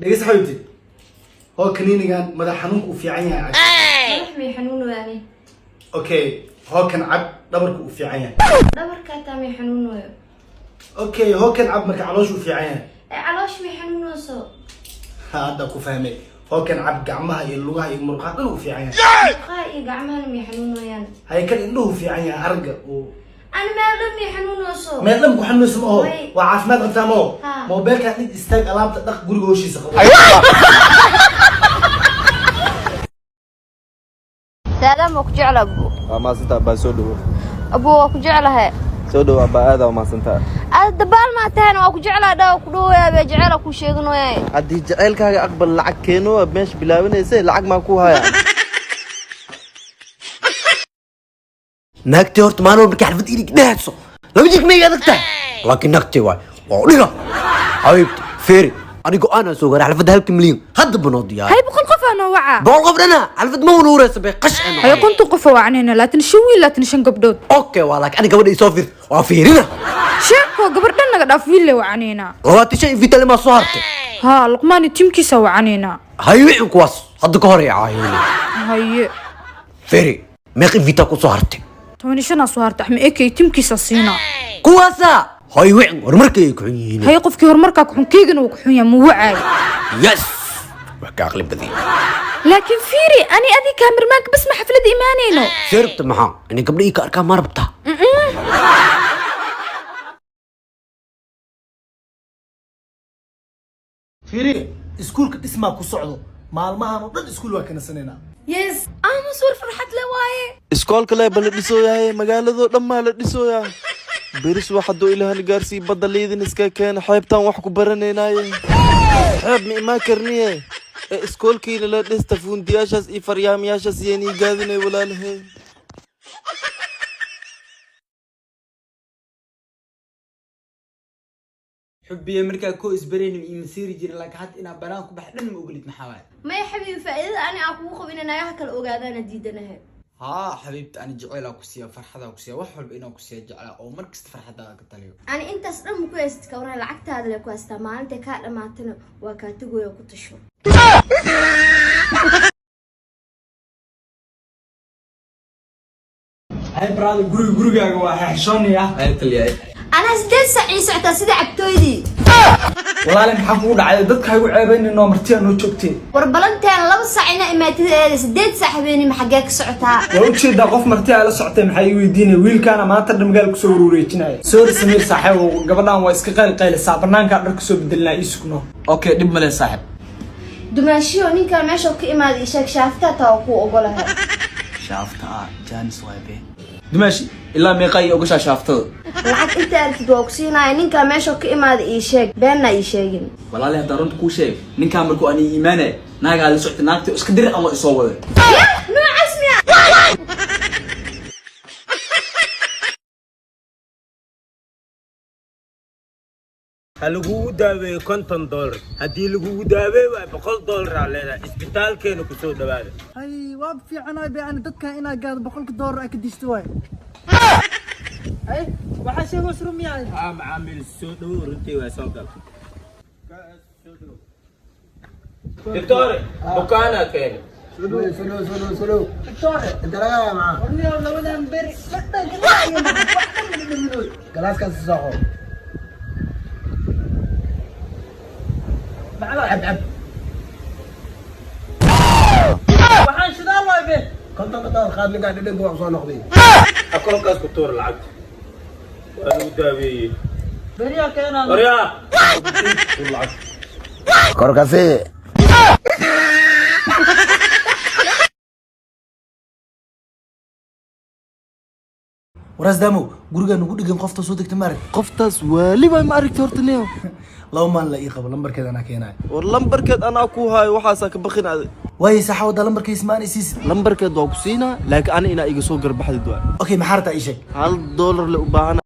ليس حبيبتي هو كنيني كان مدى حنونك وفي عيني عاد مدحمي حنون يعني اوكي هو كان عب دبرك وفي عيني دبرك تامي حنون اوكي هو كان عب مكعلوش وفي عيني علاش مي حنون سو هذا كو فهمي هو كان عب قعمها يلوغها يمرقها انه في عيني قاي قعمها مي حنون يعني هاي كان انه في عيني ارقى انا ما لمي حنون سو ما يلم كو حنو اسمه وعافماد قتامو موبايل كان استاج العاب تدق غريغو هوشيسا سلام وكجعل ابو ما سنتا با سودو ابو وكجعلها سودو با هذا ما سنتا الدبال ما تهن وكجعلها دا كدويا بجعلها كو شيغنو yahay hadii jaceelkaaga aqbal lacag keeno meesh bilaabanaysa lacag ma ku haya naagti horta maalmo markii xalfad ilig dhahayso laba jig ma yadagtaa laakiin naagti waa dhiga xabiibti feeri anigu aan soo gaar xalfad halka milyan hadda banoo diyaar هاي بقول قفنا وعا boqol qof dhana xalfad ma nuuraysa bay qash aan هاي كنت قفوا وعنينا لا تنشوي لا تنشن قبدود okay waa laakiin aniga gabadha isoo fiir waa fiirina شيكو قبردنا قد افيل وعنينا labaati shay vitale ma soo hartay ها لقماني تيمكيسا وعنينا hay wixii kuwaas hadda ka hor ay caayeen هاي feeri meeqi vita ku soo hartay توني شنا صهرت احمي ايكي تيمكيسا سينا kuwaasa hay wixii horumarkay ku yihiin هاي قفكي هرمركا كحون كيغن وكحون مو وعاي yes waa ka aqlib badii لكن فيري اني ادي كامير ماك بس ما حفلة ايمانينو شربت maxaa ani gabdhii ka arkaa ma rabtaa فيري اسكولك اسمها كو سocdo maalmahan oo dhan iskuul waa kana sanayna يس انا صور فرحت لواي iskoolka le bal dhiso yahay magaalado dhammaa la dhiso yahay beris waxa doo ilaahay gaarsi badda leedin iska keen xeebtan wax ku baraneenaay xeeb ma karniye iskoolkiina la dhista fundiyaashaas iyo faryaamayaashaas yeeni gaadinay walaalahay حبي مركا كو اسبرين مسيري جير لك حتى انا بنان كو بخدن ما اوغليت محاوي ما يا حبيبي فائده انا اكو قبين انا هكل اوغادانا ديدناه ها حبيبتي انا جعيلا كسيا فرحدا كسيا wax walba inaa كسيا jeclaa oo markasta farxada ka taliyo انا intaas dhan ku hayst ka waran lacagtaada la ku haysta maalinta ka dhamaatana waa ka tagoyo ku tasho ay brother gurigaaga waa xishoonayaa ay taliyay انا سديد ساعي ساعتها سيده عبتويدي walaal maxaa kugu dhacay dadka ay u ceebaynayno martii aanu joogtay warbalanteen 2 saacina imaatida سديد saaxibeeni ma xagee ka socotaa waa u jeedaa qof martii ay la socotay maxay i weydiinay wiilkaana maanta dhamgaal ku soo wareejinaya sorry samir saaxiib gabadhan waa iska qayl banaanka dhar ku soo bedelnaa ii sugno okay dib male saaxiib dumaashiyo ninka meesha ka imaaday sheeg shaafta taa ku ogolahay shaafta jaanis waabe dumaashi ilaa meeqay uga shaaftada lacag inta aragtid waa ku siinaya ninka meesha ka imaaday ii sheeg beenna ii sheegin walaal hadda runta ku sheeg ninka markuu ani iimaanay naaga la socotay naagta iska dir ama isoo waday noocaas miya lagu daaweeyo $50 hadii lagu daaweeyo waa $100 leedahay isbitaalkeena ku soo dhawaada hay waa fiicanaay baan dadka ina gaad $100 ay ka disto way ay waxa sheego surumiyay macaamil soo dhaw runtii waa soo gal دكتور بكانا كان سلو دكتور انت راجع معاه ورني لو انا امبارح خلاص كان صحو عب waxaan shidaa loo ibe konton qadar qaad ninka dhig wax soo noqday akoonkaas ku toor lacag waa lagu daaweeyay beriya keenan qorya lacag korkasi waraas daamo guriga nagu dhigan qofta soo degta maarag qoftaas waliba ma aragtay horta neeyo laba maan la ii qabo lambarkeeda ana keenay war lambarkeed anaa ku haayo waxaas ka baqinaad way saxa wada lambarkiisa maan isiis lambarkeed waa ku siinaa laakiin ana ina iga soo garbaxday okay maxarta ii sheeg $1 la u baahan